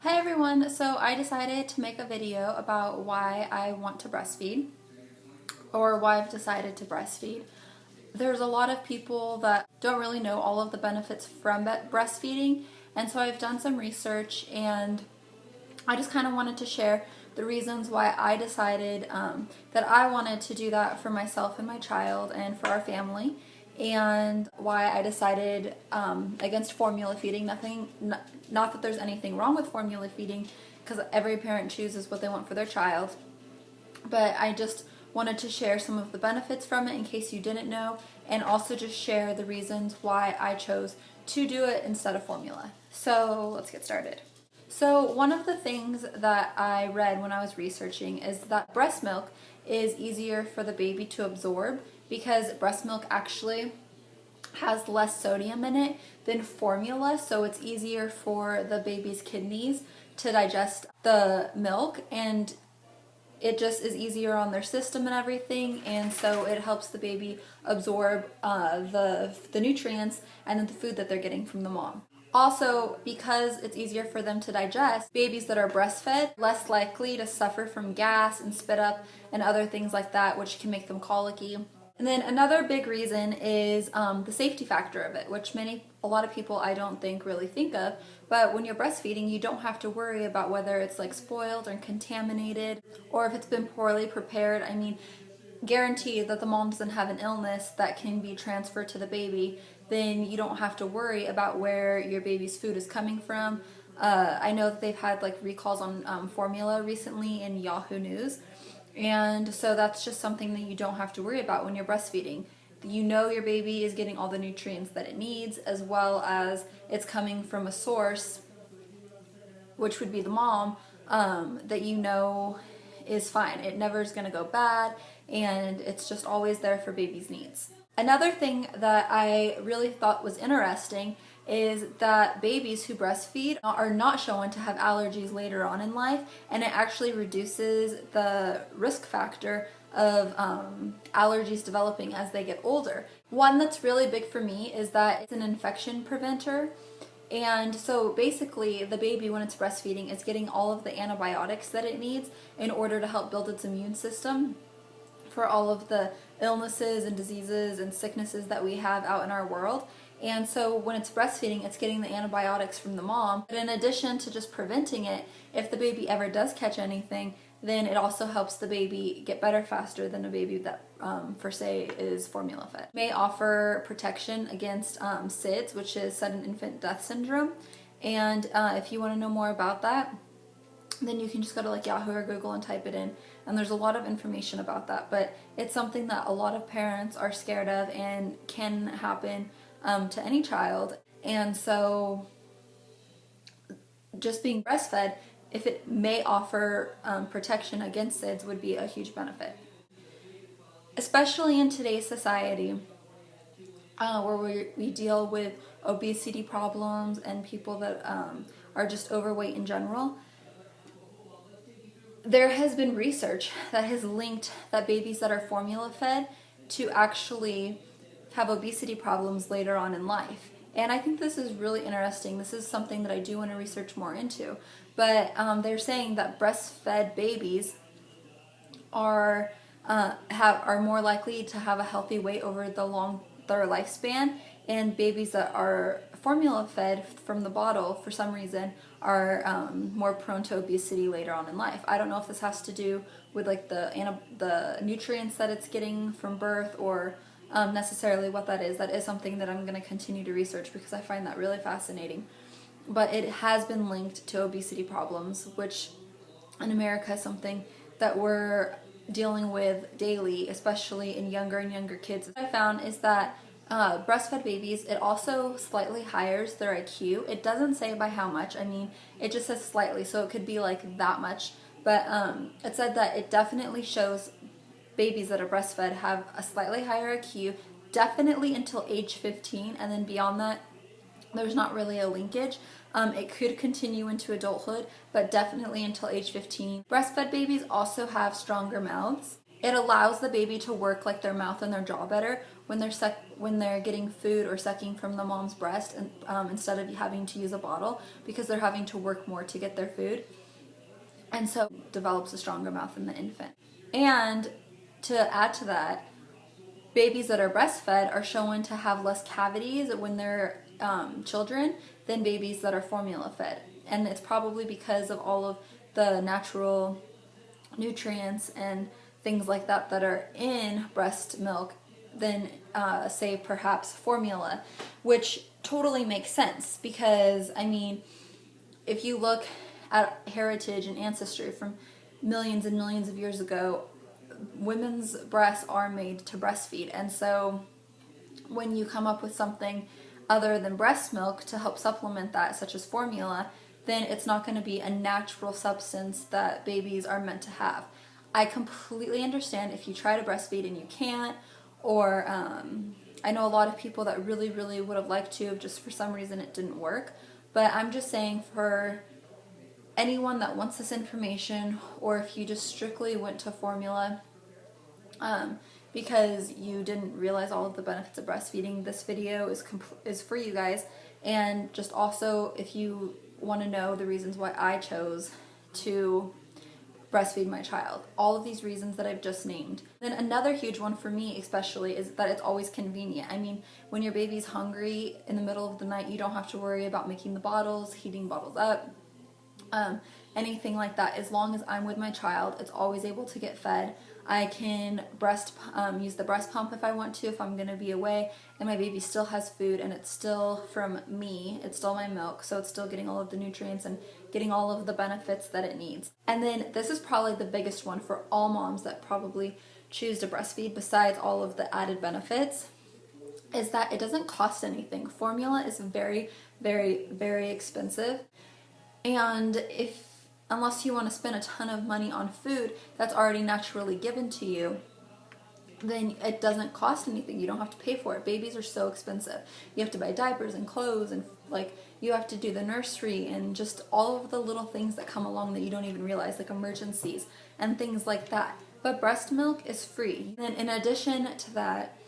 Hi everyone, so I decided to make a video about why I want to breastfeed or why I've decided to breastfeed. There's a lot of people that don't really know all of the benefits from breastfeeding, and so I've done some research and I just kind of wanted to share the reasons why I decided that I wanted to do that for myself and my child and for our family, and why I decided against formula feeding. Not that there's anything wrong with formula feeding, because every parent chooses what they want for their child, but I just wanted to share some of the benefits from it in case you didn't know, and also just share the reasons why I chose to do it instead of formula. So let's get started. So one of the things that I read when I was researching is that breast milk is easier for the baby to absorb because breast milk actually has less sodium in it than formula, so it's easier for the baby's kidneys to digest the milk, and it just is easier on their system and everything, and so it helps the baby absorb the nutrients and the food that they're getting from the mom. Also, because it's easier for them to digest, babies that are breastfed less likely to suffer from gas and spit up and other things like that, which can make them colicky. And then another big reason is the safety factor of it, which a lot of people I don't think really think of. But when you're breastfeeding, you don't have to worry about whether it's like spoiled or contaminated or if it's been poorly prepared. I mean, guarantee that the mom doesn't have an illness that can be transferred to the baby, then you don't have to worry about where your baby's food is coming from. I know that they've had like recalls on formula recently in Yahoo News. And so that's just something that you don't have to worry about when you're breastfeeding. You know your baby is getting all the nutrients that it needs, as well as it's coming from a source, which would be the mom, that you know is fine. It never is going to go bad, and it's just always there for baby's needs. Another thing that I really thought was interesting is that babies who breastfeed are not shown to have allergies later on in life, and it actually reduces the risk factor of allergies developing as they get older. One that's really big for me is that it's an infection preventer. And so basically the baby, when it's breastfeeding, is getting all of the antibiotics that it needs in order to help build its immune system for all of the illnesses and diseases and sicknesses that we have out in our world. And so when it's breastfeeding, it's getting the antibiotics from the mom. But in addition to just preventing it, if the baby ever does catch anything, then it also helps the baby get better faster than a baby that, for say, is formula fed. It may offer protection against SIDS, which is sudden infant death syndrome. And if you want to know more about that, then you can just go to like Yahoo or Google and type it in, and there's a lot of information about that. But it's something that a lot of parents are scared of and can happen to any child. And so just being breastfed, if it may offer protection against SIDS, would be a huge benefit. Especially in today's society, where we deal with obesity problems and people that are just overweight in general. There has been research that has linked that babies that are formula fed to actually have obesity problems later on in life. And I think this is really interesting. This is something that I do want to research more into. But they're saying that breastfed babies are more likely to have a healthy weight over their lifespan, and babies that are formula fed from the bottle for some reason are more prone to obesity later on in life. I don't know if this has to do with like the nutrients that it's getting from birth, or necessarily what that is. That is something that I'm going to continue to research because I find that really fascinating. But it has been linked to obesity problems, which in America is something that we're dealing with daily, especially in younger and younger kids. What I found is that breastfed babies, it also slightly hires their IQ. It doesn't say by how much. I mean, it just says slightly, so it could be like that much. But it said that it definitely shows babies that are breastfed have a slightly higher IQ, definitely until age 15, and then beyond that, there's not really a linkage. It could continue into adulthood, but definitely until age 15. Breastfed babies also have stronger mouths, It allows the baby to work like their mouth and their jaw better when they're getting food or sucking from the mom's breast, and instead of having to use a bottle, because they're having to work more to get their food, and so develops a stronger mouth in the infant. And to add to that, babies that are breastfed are shown to have less cavities when they're children than babies that are formula fed, and it's probably because of all of the natural nutrients and things like that that are in breast milk than say perhaps formula, which totally makes sense because I mean, if you look at heritage and ancestry from millions and millions of years ago, women's breasts are made to breastfeed, and so when you come up with something other than breast milk to help supplement that, such as formula, then it's not going to be a natural substance that babies are meant to have. I completely understand if you try to breastfeed and you can't, or I know a lot of people that really, really would have liked to, just for some reason it didn't work. But I'm just saying, for anyone that wants this information, or if you just strictly went to formula because you didn't realize all of the benefits of breastfeeding, this video is for you guys. And just also, if you want to know the reasons why I chose to breastfeed my child, all of these reasons that I've just named. Then another huge one for me especially is that it's always convenient. I mean, when your baby's hungry in the middle of the night, you don't have to worry about making the bottles, heating bottles up, anything like that. As long as I'm with my child, it's always able to get fed. I can use the breast pump if I want to, if I'm going to be away, and my baby still has food, and it's still from me, it's still my milk, so it's still getting all of the nutrients and getting all of the benefits that it needs. And then this is probably the biggest one for all moms that probably choose to breastfeed, besides all of the added benefits, is that it doesn't cost anything. Formula is very, very, very expensive, and unless you want to spend a ton of money on food that's already naturally given to you, then it doesn't cost anything. You don't have to pay for it. Babies are so expensive. You have to buy diapers and clothes, and you have to do the nursery and just all of the little things that come along that you don't even realize, like emergencies and things like that. But breast milk is free. And in addition to that,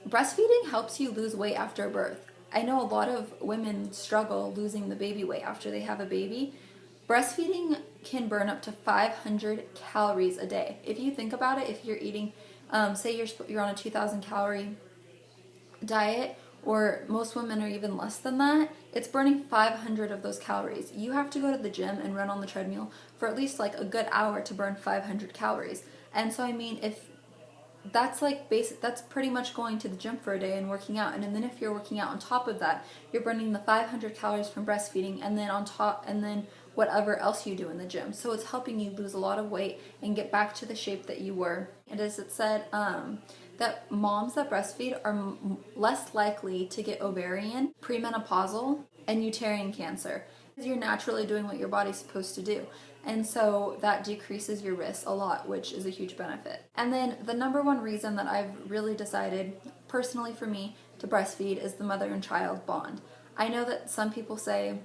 breastfeeding helps you lose weight after birth. I know a lot of women struggle losing the baby weight after they have a baby. Breastfeeding can burn up to 500 calories a day. If you think about it, if you're eating, say you're on a 2,000 calorie diet, or most women are even less than that, it's burning 500 of those calories. You have to go to the gym and run on the treadmill for at least like a good hour to burn 500 calories. And so I mean, if that's like that's pretty much going to the gym for a day and working out. And then if you're working out on top of that, you're burning the 500 calories from breastfeeding, and then on top, and then whatever else you do in the gym. So it's helping you lose a lot of weight and get back to the shape that you were. And as it said, that moms that breastfeed are less likely to get ovarian, premenopausal, and uterine cancer, because you're naturally doing what your body's supposed to do. And so that decreases your risk a lot, which is a huge benefit. And then the number one reason that I've really decided, personally for me, to breastfeed is the mother and child bond. I know that some people say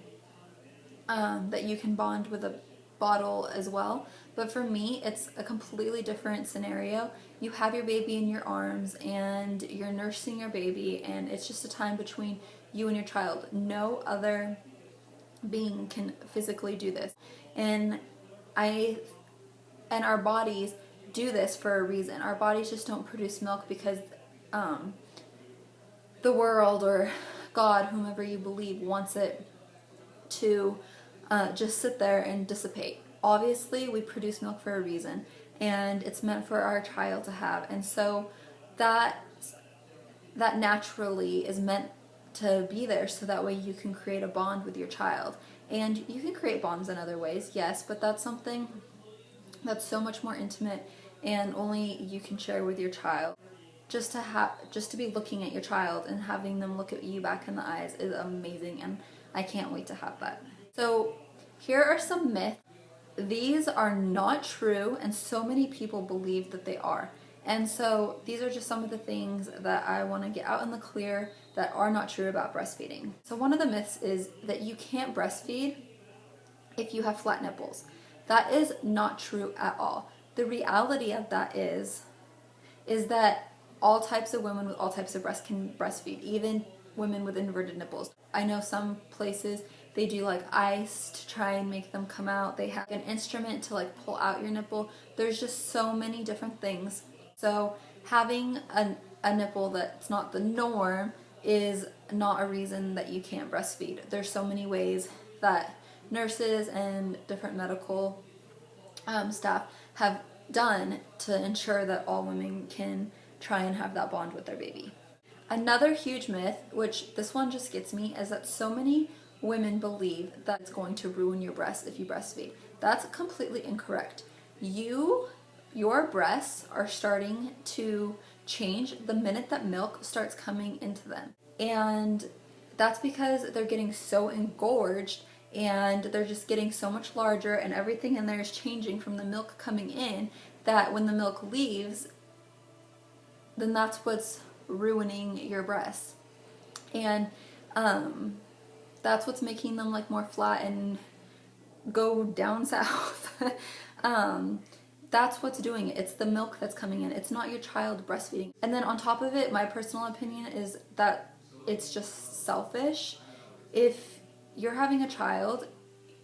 that you can bond with a bottle as well, but for me, it's a completely different scenario. You have your baby in your arms and you're nursing your baby, and it's just a time between you and your child. No other being can physically do this. And our bodies do this for a reason. Our bodies just don't produce milk because the world or God, whomever you believe, wants it to just sit there and dissipate. Obviously, we produce milk for a reason, and it's meant for our child to have. And so that naturally is meant to be there, so that way you can create a bond with your child. And you can create bonds in other ways, yes, but that's something that's so much more intimate and only you can share with your child. Just to be looking at your child and having them look at you back in the eyes is amazing, and I can't wait to have that. So here are some myths. These are not true, and so many people believe that they are. And so these are just some of the things that I want to get out in the clear that are not true about breastfeeding. So one of the myths is that you can't breastfeed if you have flat nipples. That is not true at all. The reality of that is that all types of women with all types of breasts can breastfeed, even women with inverted nipples. I know some places they do like ice to try and make them come out. They have an instrument to like pull out your nipple. There's just so many different things. So having a nipple that's not the norm is not a reason that you can't breastfeed. There's so many ways that nurses and different medical staff have done to ensure that all women can try and have that bond with their baby. Another huge myth, which this one just gets me, is that so many women believe that it's going to ruin your breasts if you breastfeed. That's completely incorrect. Your breasts are starting to change the minute that milk starts coming into them. And that's because they're getting so engorged and they're just getting so much larger and everything in there is changing from the milk coming in, that when the milk leaves, then that's what's ruining your breasts. And that's what's making them like more flat and go down south. That's what's doing it. It's the milk that's coming in. It's not your child breastfeeding. And then on top of it, my personal opinion is that it's just selfish. If you're having a child,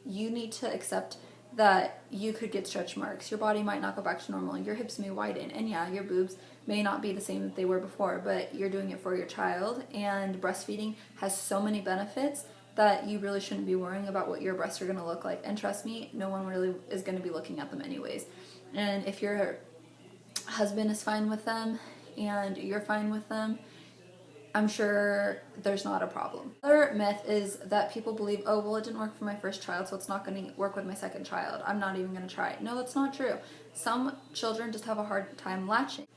you need to accept that you could get stretch marks. Your body might not go back to normal. Your hips may widen. And yeah, your boobs may not be the same that they were before, but you're doing it for your child. And breastfeeding has so many benefits that you really shouldn't be worrying about what your breasts are going to look like. And trust me, no one really is going to be looking at them anyways. And if your husband is fine with them and you're fine with them, I'm sure there's not a problem. Another myth is that people believe, oh, well, it didn't work for my first child, so it's not going to work with my second child. I'm not even going to try it. No, that's not true. Some children just have a hard time latching.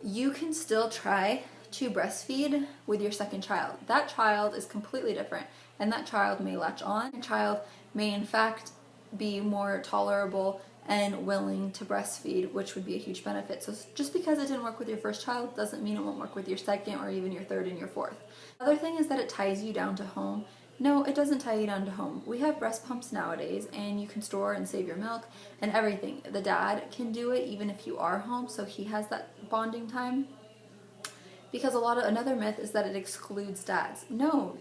You can still try to breastfeed with your second child. That child is completely different, and that child may latch on. A child may, in fact, be more tolerable and willing to breastfeed, which would be a huge benefit. So just because it didn't work with your first child doesn't mean it won't work with your second or even your third and your fourth. Other thing is that it ties you down to home. No, it doesn't tie you down to home. We have breast pumps nowadays, and you can store and save your milk and everything. The dad can do it even if you are home, so he has that bonding time. Because another myth is that it excludes dads. No,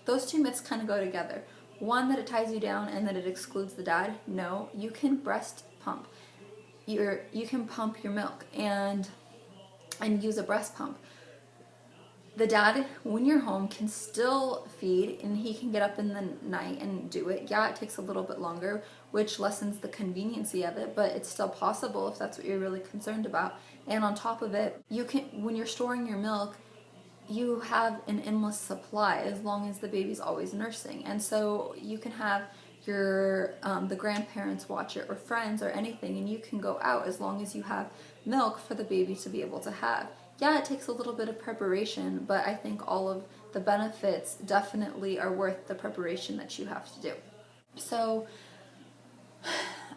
those two myths kind of go together. One, that it ties you down, and that it excludes the dad. No, you can breast pump. You can pump your milk and use a breast pump. The dad, when you're home, can still feed, and he can get up in the night and do it. Yeah, it takes a little bit longer, which lessens the conveniency of it, but it's still possible if that's what you're really concerned about. And on top of it, when you're storing your milk, you have an endless supply as long as the baby's always nursing. And so you can have your the grandparents watch it, or friends, or anything, and you can go out as long as you have milk for the baby to be able to have. Yeah, it takes a little bit of preparation, but I think all of the benefits definitely are worth the preparation that you have to do. So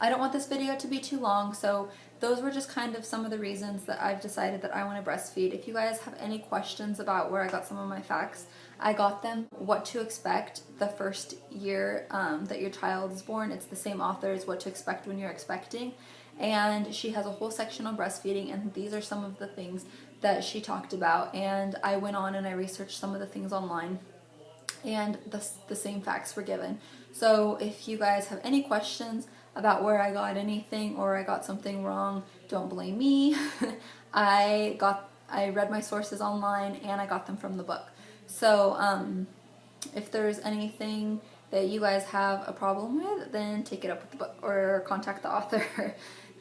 I don't want this video to be too long, so those were just kind of some of the reasons that I've decided that I want to breastfeed. If you guys have any questions about where I got some of my facts, I got them. What to expect the first year that your child is born. It's the same author as What to Expect When You're Expecting. And she has a whole section on breastfeeding, and these are some of the things that she talked about. And I went on and I researched some of the things online, and the same facts were given. So if you guys have any questions about where I got anything or I got something wrong, don't blame me. I read my sources online and I got them from the book. So if there's anything that you guys have a problem with, then take it up with the book or contact the author.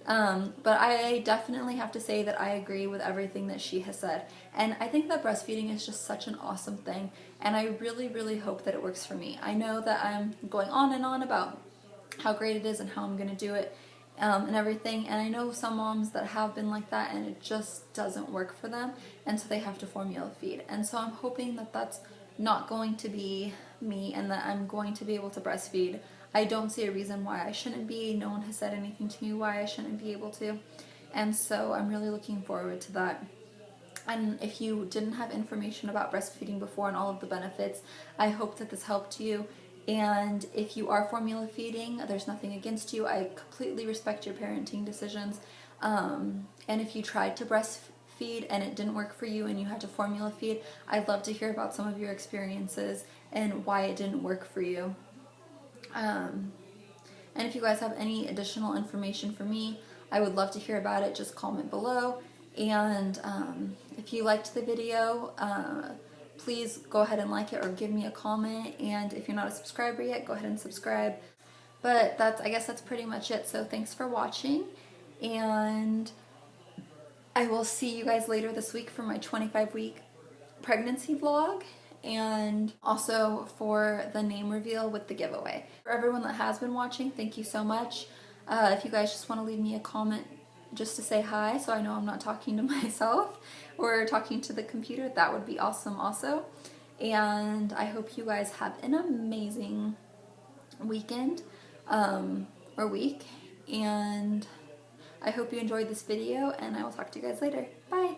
But I definitely have to say that I agree with everything that she has said. And I think that breastfeeding is just such an awesome thing. And I really, really hope that it works for me. I know that I'm going on and on about how great it is and how I'm going to do it and everything. And I know some moms that have been like that and it just doesn't work for them. And so they have to formula feed. And so I'm hoping that that's not going to be me and that I'm going to be able to breastfeed. I don't see a reason why I shouldn't be. No one has said anything to me why I shouldn't be able to. And so I'm really looking forward to that. And if you didn't have information about breastfeeding before and all of the benefits, I hope that this helped you. And if you are formula feeding, there's nothing against you. I completely respect your parenting decisions. And if you tried to breastfeed and it didn't work for you and you had to formula feed, I'd love to hear about some of your experiences and why it didn't work for you. And if you guys have any additional information for me, I would love to hear about it. Just comment below. And if you liked the video, please go ahead and like it or give me a comment. And if you're not a subscriber yet, go ahead and subscribe. But I guess that's pretty much it. So thanks for watching. And I will see you guys later this week for my 25-week pregnancy vlog, and also for the name reveal with the giveaway. For everyone that has been watching, thank you so much. If you guys just want to leave me a comment just to say hi so I know I'm not talking to myself or talking to the computer, that would be awesome also. And I hope you guys have an amazing weekend or week, and I hope you enjoyed this video, and I will talk to you guys later. Bye!